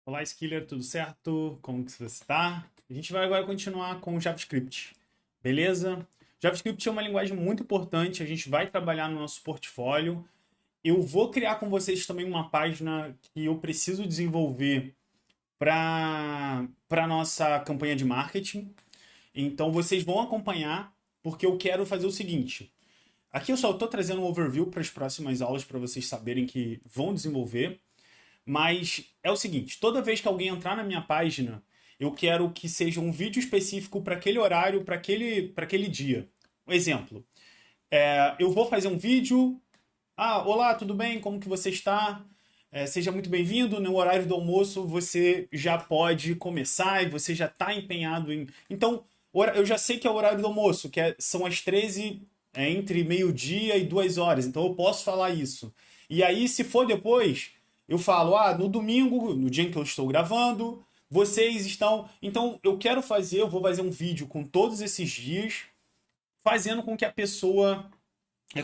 Olá, Skiller, tudo certo? Como que você está? A gente vai agora continuar com o JavaScript, beleza? JavaScript é uma linguagem muito importante, a gente vai trabalhar no nosso portfólio. Eu vou criar com vocês também uma página que eu preciso desenvolver para nossa campanha de marketing. Então vocês vão acompanhar, porque eu quero fazer o seguinte. Aqui eu só estou trazendo um overview para as próximas aulas para vocês saberem que vão desenvolver. Mas é o seguinte, toda vez que alguém entrar na minha página, eu quero que seja um vídeo específico para aquele horário, para aquele dia. Um exemplo, eu vou fazer um vídeo. Ah, olá, tudo bem? Como que você está? Seja muito bem-vindo. No horário do almoço você já pode começar e você já está empenhado em. Então, eu já sei que é o horário do almoço, são as 13, entre meio-dia e 2 horas. Então eu posso falar isso. E aí, se for depois, eu falo, no domingo, no dia em que eu estou gravando, vocês estão. Então, eu vou fazer um vídeo com todos esses dias, fazendo com que a pessoa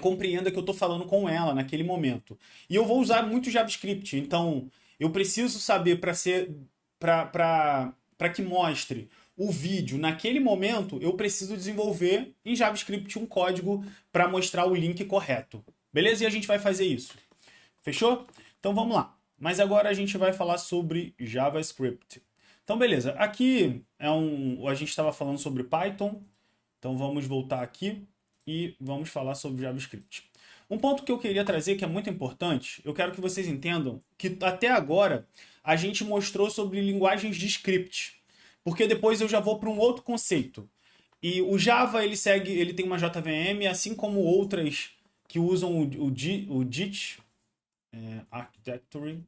compreenda que eu estou falando com ela naquele momento. E eu vou usar muito JavaScript, então eu preciso saber para que mostre o vídeo naquele momento, eu preciso desenvolver em JavaScript um código para mostrar o link correto. Beleza? E a gente vai fazer isso. Fechou? Então vamos lá. Mas agora a gente vai falar sobre JavaScript. Então beleza, aqui a gente estava falando sobre Python, então vamos voltar aqui e vamos falar sobre JavaScript. Um ponto que eu queria trazer que é muito importante, eu quero que vocês entendam que até agora a gente mostrou sobre linguagens de script, porque depois eu já vou para um outro conceito. E o Java ele tem uma JVM, assim como outras que usam o JIT, Architecture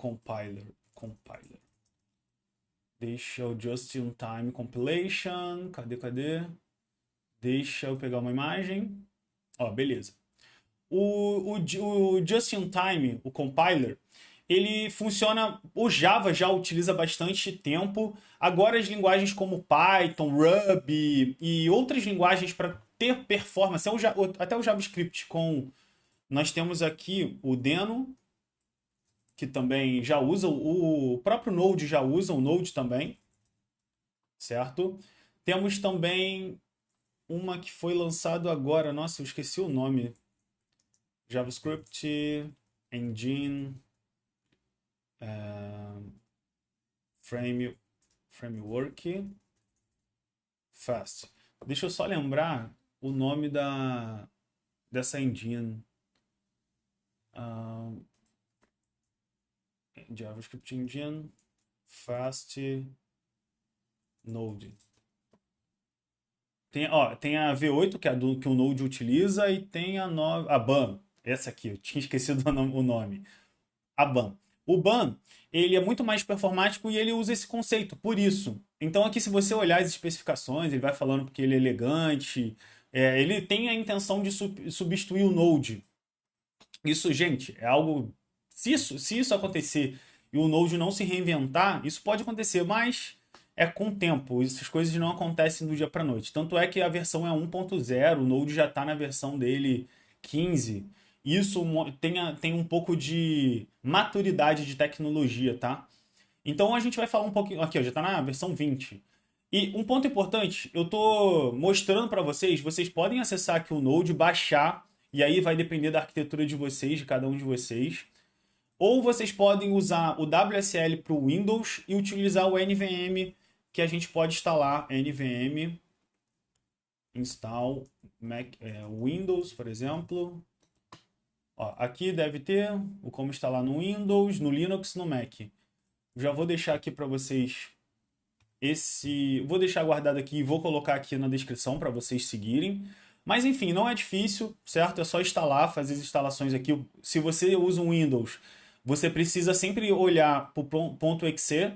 compiler. Deixa o Just-in-Time Compilation. Cadê? Deixa eu pegar uma imagem. Ó, beleza. O Just-in-Time, o compiler, ele funciona. O Java já utiliza bastante tempo. Agora as linguagens como Python, Ruby e outras linguagens para ter performance, até o JavaScript com. Nós temos aqui o Deno, que também já usa, o próprio Node já usa o Node também, certo? Temos também uma que foi lançado agora, nossa, eu esqueci o nome. JavaScript Engine Framework Fast. Deixa eu só lembrar o nome dessa engine. Uh, JavaScript Engine Fast Node. Tem a V8, que o Node utiliza, e tem a BAM. Essa aqui, eu tinha esquecido o nome. A BAM. O BAM, ele é muito mais performático e ele usa esse conceito, por isso. Então aqui, se você olhar as especificações, ele vai falando porque ele é elegante, ele tem a intenção de substituir o Node. Isso, gente, é algo. Se isso acontecer e o Node não se reinventar, isso pode acontecer, mas é com o tempo. Essas coisas não acontecem do dia para noite. Tanto é que a versão é 1.0, o Node já está na versão dele 15. Isso tem um pouco de maturidade de tecnologia, tá? Então a gente vai falar um pouquinho. Aqui, ó, já está na versão 20. E um ponto importante, eu tô mostrando para vocês, vocês podem acessar aqui o Node, baixar, e aí vai depender da arquitetura de vocês, de cada um de vocês. Ou vocês podem usar o WSL para o Windows e utilizar o NVM, que a gente pode instalar NVM install Mac, Windows, por exemplo. Ó, aqui deve ter o como instalar no Windows, no Linux, no Mac. Já vou deixar aqui para vocês vou deixar guardado aqui e vou colocar aqui na descrição para vocês seguirem. Mas enfim, não é difícil, certo? É só instalar, fazer as instalações aqui. Se você usa um Windows, você precisa sempre olhar para o .exe,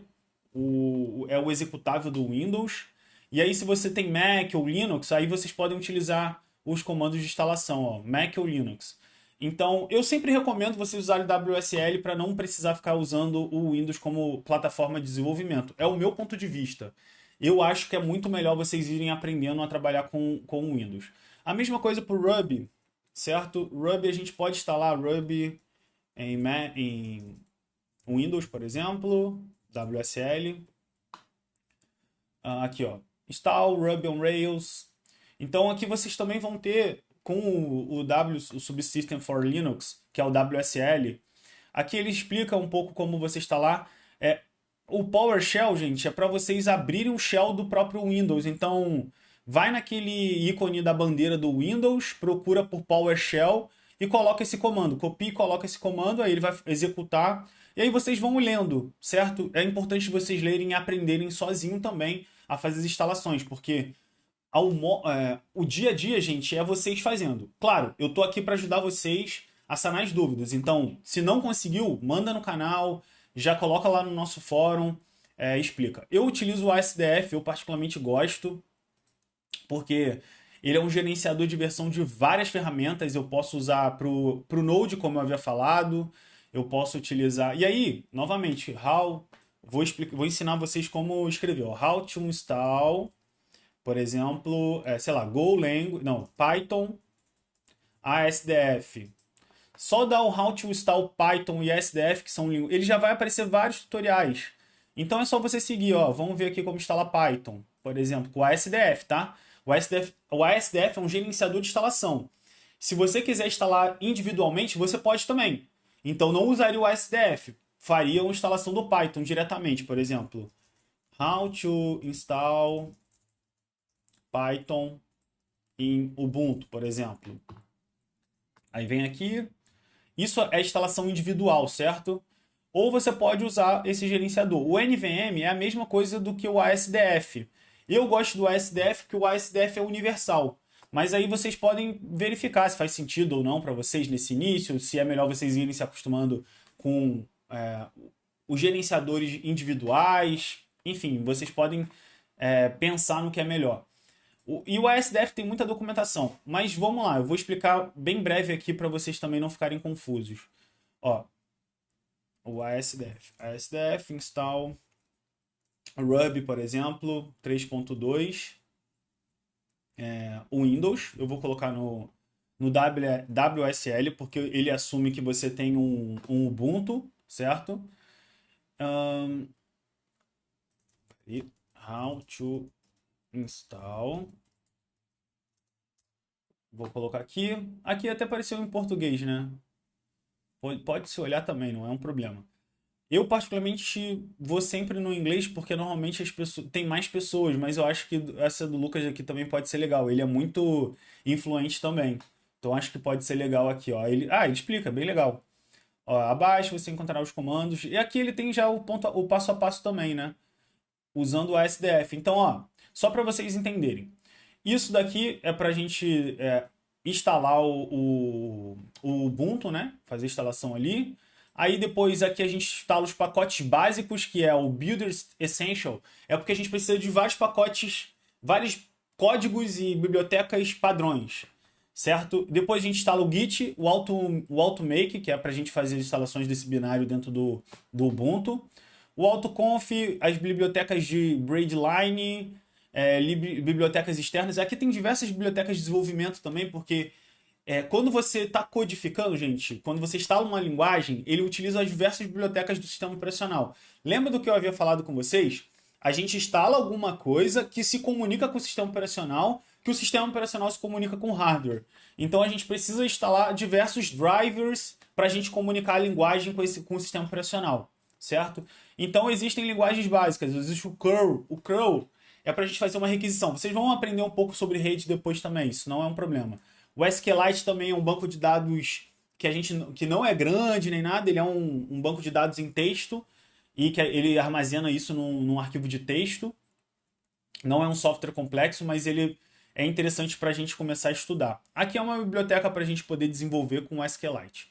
é o executável do Windows. E aí, se você tem Mac ou Linux, aí vocês podem utilizar os comandos de instalação, ó, Mac ou Linux. Então, eu sempre recomendo vocês usarem o WSL para não precisar ficar usando o Windows como plataforma de desenvolvimento. É o meu ponto de vista. Eu acho que é muito melhor vocês irem aprendendo a trabalhar com o Windows. A mesma coisa para o Ruby, certo? Ruby, a gente pode instalar Ruby em Windows, por exemplo, WSL. Aqui, ó, install Ruby on Rails. Então aqui vocês também vão ter com o Subsystem for Linux, que é o WSL. Aqui ele explica um pouco como você instalar. O PowerShell, gente, é para vocês abrirem o shell do próprio Windows. Então, vai naquele ícone da bandeira do Windows, procura por PowerShell e coloca esse comando. Copia e coloca esse comando, aí ele vai executar. E aí vocês vão lendo, certo? É importante vocês lerem e aprenderem sozinho também a fazer as instalações, porque o dia a dia, gente, é vocês fazendo. Claro, eu tô aqui para ajudar vocês a sanar as dúvidas. Então, se não conseguiu, manda no canal, já coloca lá no nosso fórum, explica. Eu utilizo o ASDF, eu particularmente gosto, porque ele é um gerenciador de versão de várias ferramentas. Eu posso usar pro Node, como eu havia falado, eu posso utilizar. E aí, novamente, vou ensinar vocês como escrever. Ó, how to install, por exemplo, sei lá, Golang, não, Python, ASDF. Só dar o How to Install Python e ASDF, que são ele já vai aparecer vários tutoriais. Então é só você seguir, ó. Vamos ver aqui como instalar Python, por exemplo, com o ASDF, tá? O ASDF é um gerenciador de instalação. Se você quiser instalar individualmente, você pode também. Então não usaria o ASDF, faria a instalação do Python diretamente, por exemplo. How to install Python em Ubuntu, por exemplo. Aí vem aqui. Isso é instalação individual, certo? Ou você pode usar esse gerenciador. O NVM é a mesma coisa do que o ASDF. Eu gosto do ASDF porque o ASDF é universal. Mas aí vocês podem verificar se faz sentido ou não para vocês nesse início, se é melhor vocês irem se acostumando com os gerenciadores individuais. Enfim, vocês podem pensar no que é melhor. E o ASDF tem muita documentação, mas vamos lá, eu vou explicar bem breve aqui para vocês também não ficarem confusos. Ó, o ASDF. ASDF install Ruby, por exemplo, 3.2, o Windows. Eu vou colocar no WSL, porque ele assume que você tem um Ubuntu, certo? How to install. Vou colocar aqui. Aqui até apareceu em português, né? Pode se olhar também, não é um problema. Eu, particularmente, vou sempre no inglês porque normalmente as pessoas tem mais pessoas, mas eu acho que essa do Lucas aqui também pode ser legal. Ele é muito influente também. Então acho que pode ser legal aqui, ó. Ele explica, bem legal. Ó, abaixo você encontrará os comandos. E aqui ele tem já o passo a passo também, né? Usando o ASDF. Então, ó, só para vocês entenderem. Isso daqui é para a gente instalar o Ubuntu, né? Fazer a instalação ali. Aí depois aqui a gente instala os pacotes básicos, que é o Builders Essential. É porque a gente precisa de vários pacotes, vários códigos e bibliotecas padrões, certo? Depois a gente instala o Git, o Automake, que é para a gente fazer as instalações desse binário dentro do Ubuntu. O AutoConf, as bibliotecas de Braidline, bibliotecas externas. Aqui tem diversas bibliotecas de desenvolvimento também, porque quando você está codificando, gente, quando você instala uma linguagem, ele utiliza as diversas bibliotecas do sistema operacional. Lembra do que eu havia falado com vocês? A gente instala alguma coisa que se comunica com o sistema operacional, que o sistema operacional se comunica com o hardware. Então a gente precisa instalar diversos drivers para a gente comunicar a linguagem com o sistema operacional, certo? Então existem linguagens básicas, existe o curl. O curl é para a gente fazer uma requisição. Vocês vão aprender um pouco sobre rede depois também, isso não é um problema. O SQLite também é um banco de dados que não é grande nem nada, ele é um banco de dados em texto e que ele armazena isso num arquivo de texto. Não é um software complexo, mas ele é interessante para a gente começar a estudar. Aqui é uma biblioteca para a gente poder desenvolver com o SQLite.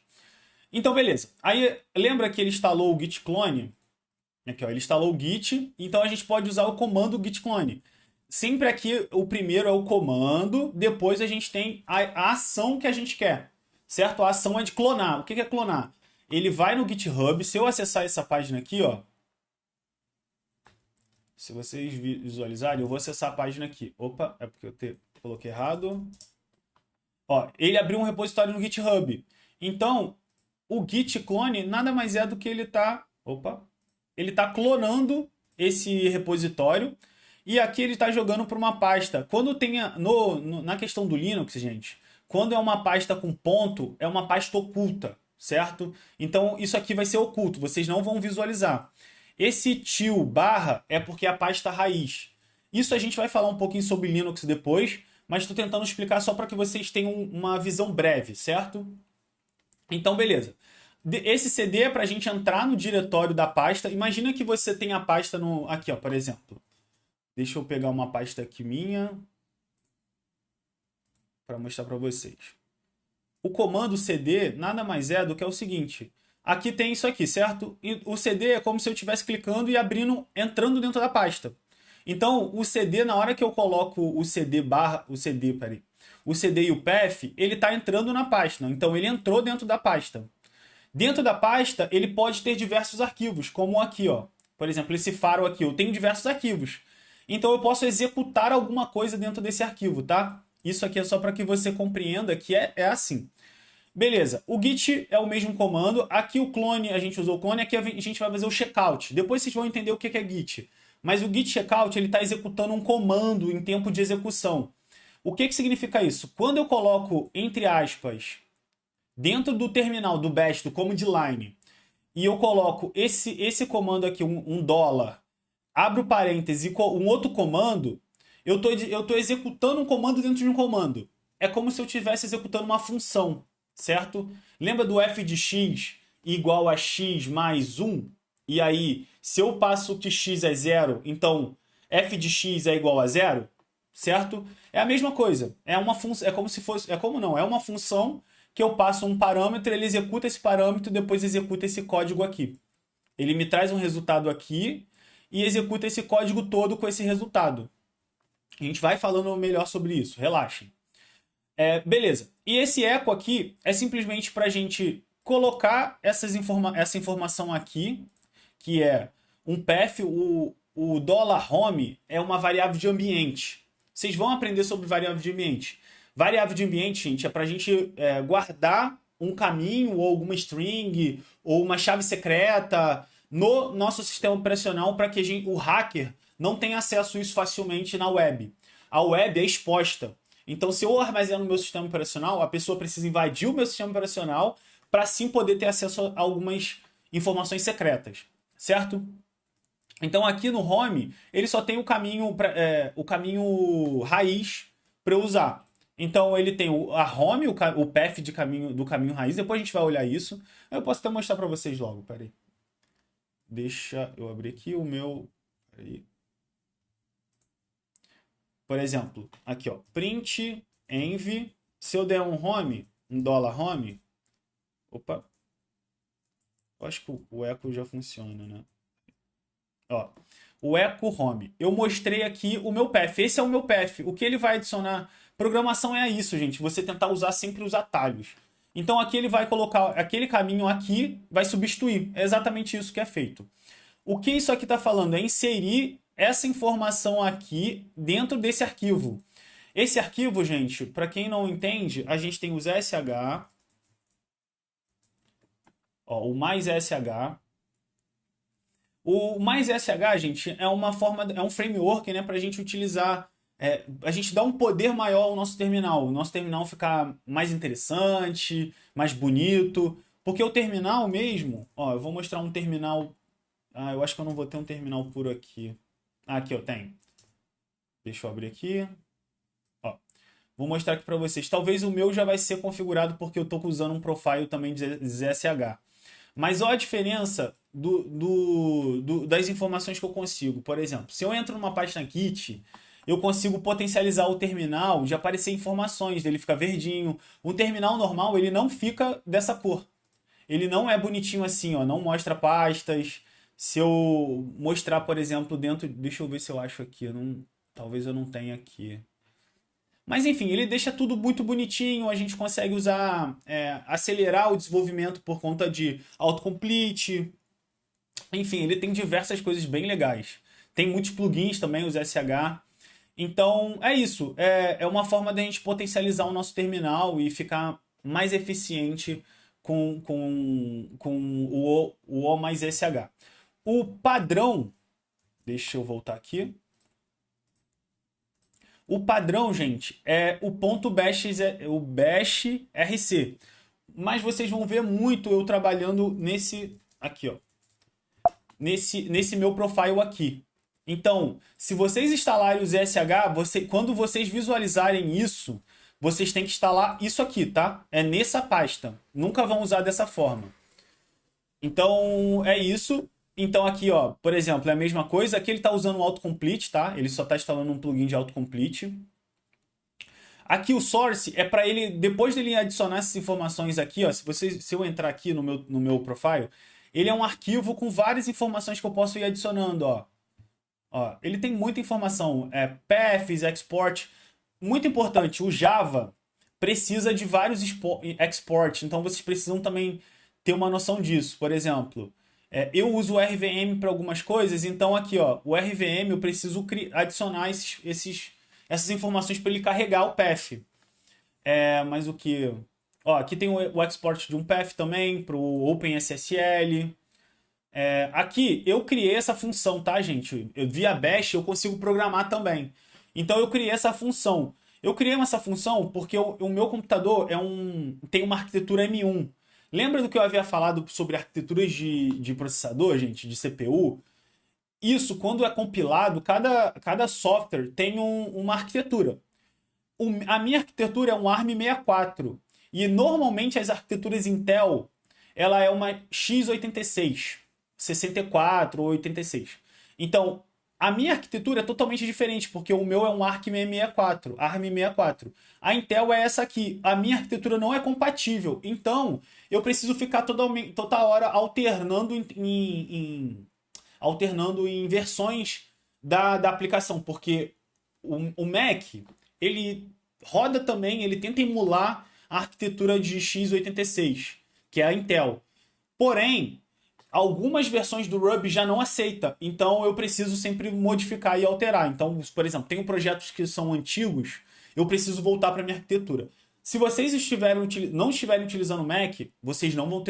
Então, beleza. Aí, lembra que ele instalou o git clone? Aqui, ó, ele instalou o git, então a gente pode usar o comando git clone. Sempre aqui o primeiro é o comando, depois a gente tem a ação que a gente quer, certo? A ação é de clonar. O que é clonar? Ele vai no GitHub, se eu acessar essa página aqui, ó, se vocês visualizarem, eu vou acessar a página aqui. Opa, é porque eu coloquei errado. Ó, ele abriu um repositório no GitHub. Então, o git clone nada mais é do que ele tá clonando esse repositório e aqui ele está jogando para uma pasta. Quando tem na questão do Linux, gente, quando é uma pasta com ponto, é uma pasta oculta, certo? Então isso aqui vai ser oculto, vocês não vão visualizar. Esse tio barra é porque é a pasta raiz. Isso a gente vai falar um pouquinho sobre Linux depois, mas estou tentando explicar só para que vocês tenham uma visão breve, certo? Então, beleza. Esse CD é para a gente entrar no diretório da pasta. Imagina que você tem a pasta no aqui, ó, por exemplo. Deixa eu pegar uma pasta aqui minha para mostrar para vocês. O comando CD nada mais é do que o seguinte. Aqui tem isso aqui, certo? E o CD é como se eu estivesse clicando e abrindo, entrando dentro da pasta. Então, o CD, na hora que eu coloco o CD barra, o CD e o path, ele está entrando na pasta. Então, ele entrou dentro da pasta. Dentro da pasta, ele pode ter diversos arquivos, como aqui, ó. Por exemplo, esse faro aqui, eu tenho diversos arquivos. Então, eu posso executar alguma coisa dentro desse arquivo, tá? Isso aqui é só para que você compreenda que é assim. Beleza, o git é o mesmo comando. Aqui o clone, a gente usou o clone. Aqui a gente vai fazer o checkout. Depois vocês vão entender o que é git. Mas o git checkout, ele está executando um comando em tempo de execução. O que significa isso? Quando eu coloco, entre aspas, dentro do terminal, do bash, do command line, e eu coloco esse comando aqui, um dólar, abro parêntese, um outro comando, eu tô executando um comando dentro de um comando. É como se eu estivesse executando uma função, certo? Lembra do f de x igual a x mais 1? E aí, se eu passo que x é 0, então f de x é igual a 0, certo? É a mesma coisa. É uma função, é como se fosse, é como não, é uma função que eu passo um parâmetro, ele executa esse parâmetro e depois executa esse código aqui. Ele me traz um resultado aqui e executa esse código todo com esse resultado. A gente vai falando melhor sobre isso, relaxem. Beleza. E esse eco aqui é simplesmente para a gente colocar essa informação aqui, que é um path, o $home é uma variável de ambiente. Vocês vão aprender sobre variável de ambiente. Variável de ambiente, gente, é para a gente guardar um caminho ou alguma string ou uma chave secreta no nosso sistema operacional para que o hacker não tenha acesso a isso facilmente na web. A web é exposta. Então, se eu armazeno no meu sistema operacional, a pessoa precisa invadir o meu sistema operacional para sim poder ter acesso a algumas informações secretas, certo? Então, aqui no home, ele só tem o caminho raiz para eu usar. Então, ele tem a home, o path do caminho raiz. Depois a gente vai olhar isso. Eu posso até mostrar para vocês logo, peraí. Deixa eu abrir aqui o meu... Peraí. Por exemplo, aqui, ó, print env. Se eu der um home, um $home, opa, eu acho que o echo já funciona, né? Ó, o echo home. Eu mostrei aqui o meu path. Esse é o meu path. O que ele vai adicionar? Programação é isso, gente. Você tentar usar sempre os atalhos. Então aqui ele vai colocar aquele caminho aqui, vai substituir. É exatamente isso que é feito. O que isso aqui está falando é inserir essa informação aqui dentro desse arquivo. Esse arquivo, gente, para quem não entende, a gente tem os SH, ó, o mais SH. O mais SH, gente, é uma forma, é um framework, né, para a gente utilizar, a gente dá um poder maior ao nosso terminal. O nosso terminal ficar mais interessante, mais bonito. Porque o terminal mesmo, ó, eu vou mostrar um terminal. Ah, eu acho que eu não vou ter um terminal puro aqui. Ah, aqui eu tenho. Deixa eu abrir aqui. Ó, vou mostrar aqui para vocês. Talvez o meu já vai ser configurado porque eu estou usando um profile também de ZSH. Mas olha a diferença das informações que eu consigo. Por exemplo, se eu entro numa página Git, eu consigo potencializar o terminal de aparecer informações, dele fica verdinho. O terminal normal, ele não fica dessa cor. Ele não é bonitinho assim, ó, não mostra pastas. Se eu mostrar, por exemplo, dentro... Deixa eu ver se eu acho aqui. Talvez eu não tenha aqui. Mas enfim, ele deixa tudo muito bonitinho. A gente consegue usar... acelerar o desenvolvimento por conta de autocomplete. Enfim, ele tem diversas coisas bem legais. Tem muitos plugins também, os SH. Então, é isso. É uma forma da gente potencializar o nosso terminal e ficar mais eficiente com o O mais SH. O padrão, deixa eu voltar aqui. O padrão, gente, é o ponto bash, o bash RC. Mas vocês vão ver muito eu trabalhando nesse aqui, ó, nesse meu profile aqui. Então, se vocês instalarem o ZSH, quando vocês visualizarem isso, vocês têm que instalar isso aqui, tá? É nessa pasta. Nunca vão usar dessa forma. Então, é isso. Então aqui, ó, por exemplo, é a mesma coisa. Aqui ele está usando o autocomplete, tá? Ele só está instalando um plugin de autocomplete. Aqui o source é para ele, depois dele adicionar essas informações aqui, ó, se eu entrar aqui no meu profile, ele é um arquivo com várias informações que eu posso ir adicionando, ó. Ó, ele tem muita informação, paths, export. Muito importante, o Java precisa de vários export, então vocês precisam também ter uma noção disso. Por exemplo, eu uso o RVM para algumas coisas, então aqui, ó, o RVM eu preciso adicionar essas informações para ele carregar o path. Mas o que? Ó, aqui tem o export de um path também para o OpenSSL. Aqui eu criei essa função, tá, gente? Via Bash eu consigo programar também. Então eu criei essa função. Eu criei essa função porque o meu computador tem uma arquitetura M1. Lembra do que eu havia falado sobre arquiteturas de processador, gente, de CPU? Isso, quando é compilado, cada software tem uma arquitetura. A minha arquitetura é um ARM64. E normalmente as arquiteturas Intel, ela é uma x86, 64 ou 86. Então, a minha arquitetura é totalmente diferente, porque o meu é um ARM64. A Intel é essa aqui. A minha arquitetura não é compatível. Então, eu preciso ficar toda hora alternando em versões da aplicação, porque o Mac, ele roda também, ele tenta emular a arquitetura de x86, que é a Intel. Porém, algumas versões do Ruby já não aceita, então eu preciso sempre modificar e alterar. Então, por exemplo, tenho projetos que são antigos, eu preciso voltar para minha arquitetura. Se vocês não estiverem utilizando o Mac, vocês não vão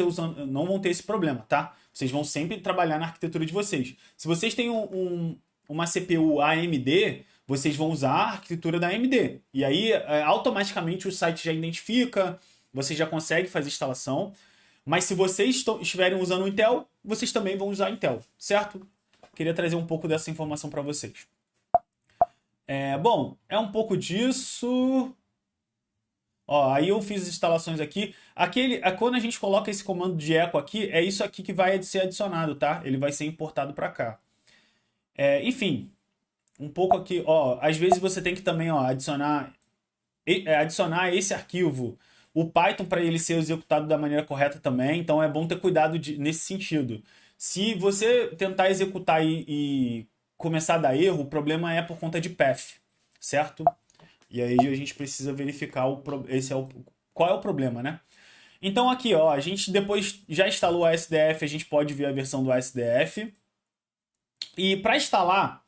ter esse problema, tá? Vocês vão sempre trabalhar na arquitetura de vocês. Se vocês têm uma CPU AMD, vocês vão usar a arquitetura da AMD. E aí, automaticamente, o site já identifica, você já consegue fazer instalação. Mas se vocês estiverem usando o Intel, vocês também vão usar Intel, certo? Queria trazer um pouco dessa informação para vocês. Bom, é um pouco disso. Ó, aí eu fiz as instalações aqui. Quando a gente coloca esse comando de echo aqui, é isso aqui que vai ser adicionado, tá? Ele vai ser importado para cá. Enfim, um pouco aqui, ó. Às vezes você tem que também, ó, adicionar esse arquivo, o Python, para ele ser executado da maneira correta também. Então é bom ter cuidado nesse sentido. Se você tentar executar e começar a dar erro, o problema é por conta de path, certo? E aí a gente precisa verificar qual é o problema, né? Então aqui, ó, a gente depois já instalou a SDF, a gente pode ver a versão do SDF. E para instalar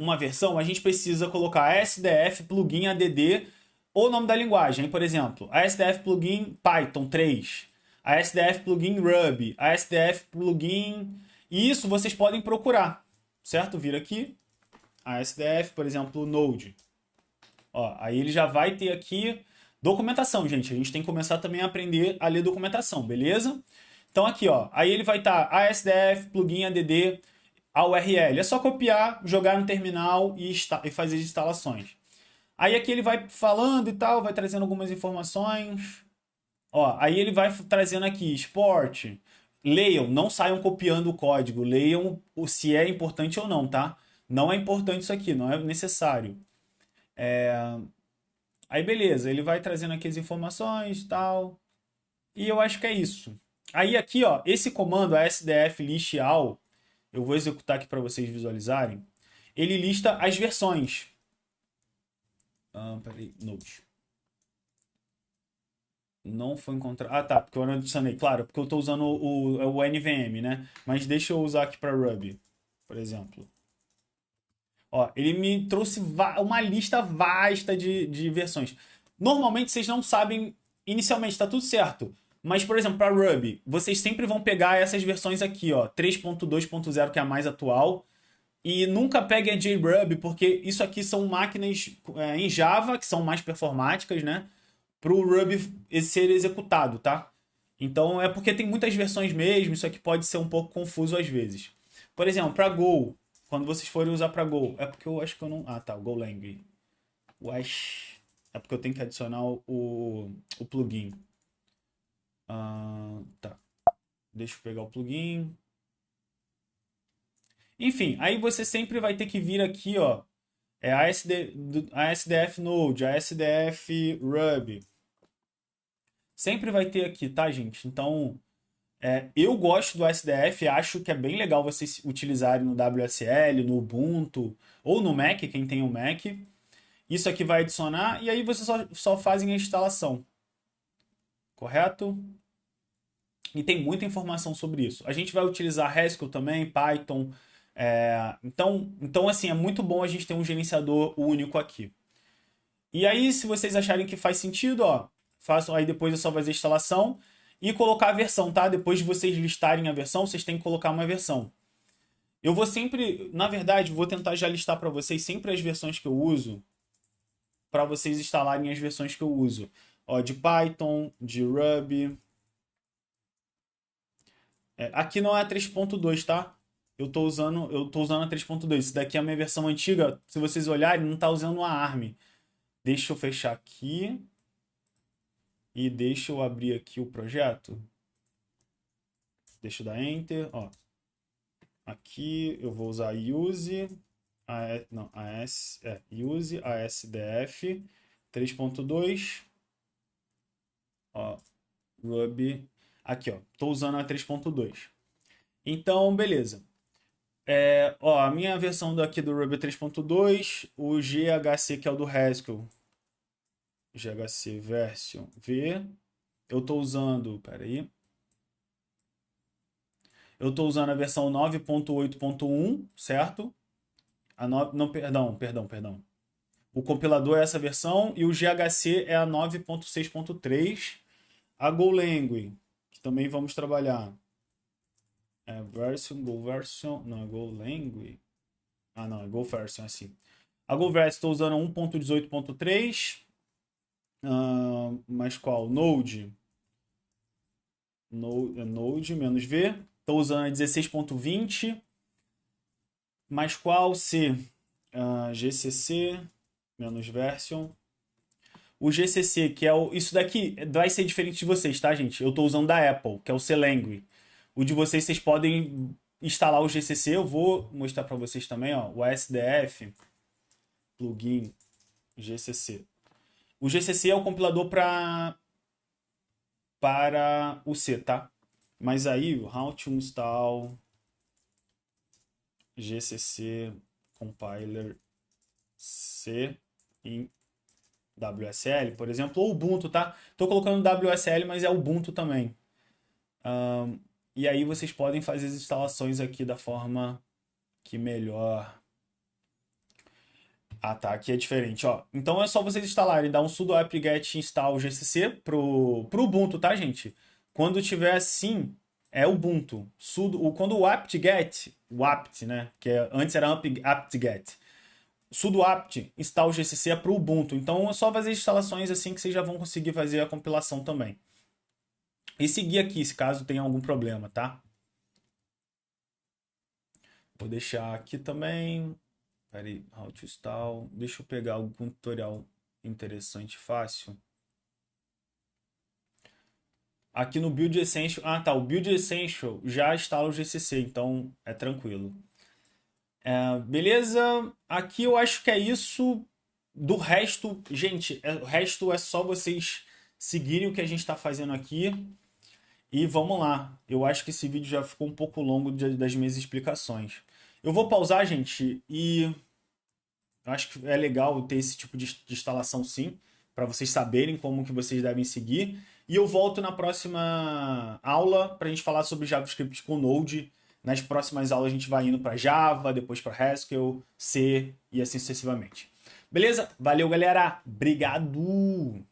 uma versão, a gente precisa colocar SDF plugin add ou nome da linguagem. Por exemplo, a SDF plugin Python 3, a SDF plugin Ruby, a SDF plugin... E isso vocês podem procurar, certo? Vir aqui, a SDF, por exemplo, Node. Ó, aí ele já vai ter aqui documentação, gente. A gente tem que começar também a aprender a ler documentação, beleza? Então aqui, ó, aí ele vai estar ASDF, plugin add, a URL. É só copiar, jogar no terminal e fazer as instalações. Aí aqui ele vai falando e tal, vai trazendo algumas informações. Ó, aí ele vai trazendo aqui, export. Leiam, não saiam copiando o código. Leiam se é importante ou não, tá? Não é importante isso aqui, não é necessário. Aí beleza, ele vai trazendo aqui as informações e tal. E eu acho que é isso. Aí aqui, ó, esse comando, a sdf list all, eu vou executar aqui para vocês visualizarem. Ele lista as versões. Peraí, Node. Não foi encontrar. Ah, tá, porque eu não adicionei. Claro, porque eu estou usando o NVM, né? Mas deixa eu usar aqui para Ruby, por exemplo. Ó, ele me trouxe uma lista vasta de versões. Normalmente vocês não sabem, inicialmente tá tudo certo. Mas, por exemplo, para Ruby, vocês sempre vão pegar essas versões aqui, ó, 3.2.0, que é a mais atual. E nunca peguem a JRuby, porque isso aqui são máquinas em Java, que são mais performáticas, né? Para o Ruby ser executado, tá? Então é porque tem muitas versões mesmo, isso aqui pode ser um pouco confuso às vezes. Por exemplo, para Go, quando vocês forem usar para Go, é porque eu acho que eu não. Ah, tá, o Golang. É porque eu tenho que adicionar o plugin. Tá. Deixa eu pegar o plugin. Enfim, aí você sempre vai ter que vir aqui, ó. É ASDF Node, ASDF Ruby. Sempre vai ter aqui, tá, gente? Então, eu gosto do ASDF, acho que é bem legal vocês utilizarem no WSL, no Ubuntu ou no Mac, quem tem o Mac. Isso aqui vai adicionar e aí vocês só fazem a instalação. Correto? E tem muita informação sobre isso. A gente vai utilizar Haskell também, Python. Então, assim, é muito bom a gente ter um gerenciador único aqui. E aí, se vocês acharem que faz sentido, ó, façam aí depois é só fazer a instalação e colocar a versão, tá? Depois de vocês listarem a versão, vocês têm que colocar uma versão. Eu vou sempre, na verdade, vou tentar já listar para vocês sempre as versões que eu uso, para vocês instalarem as versões que eu uso. Ó, de Python, de Ruby. Aqui não é a 3.2, tá? Eu tô usando a 3.2. Isso daqui é a minha versão antiga. Se vocês olharem, não tá usando a ARM. Deixa eu fechar aqui. E deixa eu abrir aqui o projeto. Deixa eu dar Enter. Ó. Aqui eu vou usar use, use ASDF 3.2. Ó, Ruby. Aqui, ó. Tô usando a 3.2. Então, beleza. Ó, a minha versão daqui do Ruby 3.2, o GHC, que é o do Haskell, GHC version V. Eu tô usando, peraí. Eu tô usando a versão 9.8.1, certo? Não, perdão. O compilador é essa versão e o GHC é a 9.6.3. A Golang, que também vamos trabalhar. Go version, não é Golang. Ah, não, é Go version, assim. A Go version estou usando 1.18.3. Mas qual? Node. Node menos V. Estou usando a 16.20. Mas qual C? GCC menos version. O GCC, que é isso daqui vai ser diferente de vocês, tá, gente? Eu estou usando da Apple, que é o Clang. O de vocês podem instalar o GCC. Eu vou mostrar para vocês também, ó, o ASDF plugin GCC. O GCC é o compilador para o C, tá? Mas aí, o how to install GCC compiler C em WSL, por exemplo, ou Ubuntu, tá? Tô colocando WSL, mas é Ubuntu também. E aí vocês podem fazer as instalações aqui da forma que melhor. Ah, tá. Aqui é diferente, ó. Então é só vocês instalarem, dar um sudo apt-get install gcc pro Ubuntu, tá, gente? Quando tiver assim, é Ubuntu. Quando o apt-get, o apt, né? Antes era apt-get. Sudo apt install gcc é pro Ubuntu. Então é só fazer instalações assim que vocês já vão conseguir fazer a compilação também. E seguir aqui, se caso tenha algum problema, tá? Vou deixar aqui também. Peraí, how to install. Deixa eu pegar algum tutorial interessante, fácil. Aqui no Build Essential. Ah, tá. O Build Essential já instala o GCC, então é tranquilo. Beleza? Aqui eu acho que é isso. Do resto, gente, o resto é só vocês seguirem o que a gente está fazendo aqui. E vamos lá. Eu acho que esse vídeo já ficou um pouco longo das minhas explicações. Eu vou pausar, gente, e eu acho que é legal ter esse tipo de instalação sim, para vocês saberem como que vocês devem seguir. E eu volto na próxima aula para a gente falar sobre JavaScript com Node, Nas próximas aulas a gente vai indo para Java, depois para Haskell, C e assim sucessivamente. Beleza? Valeu, galera. Obrigado!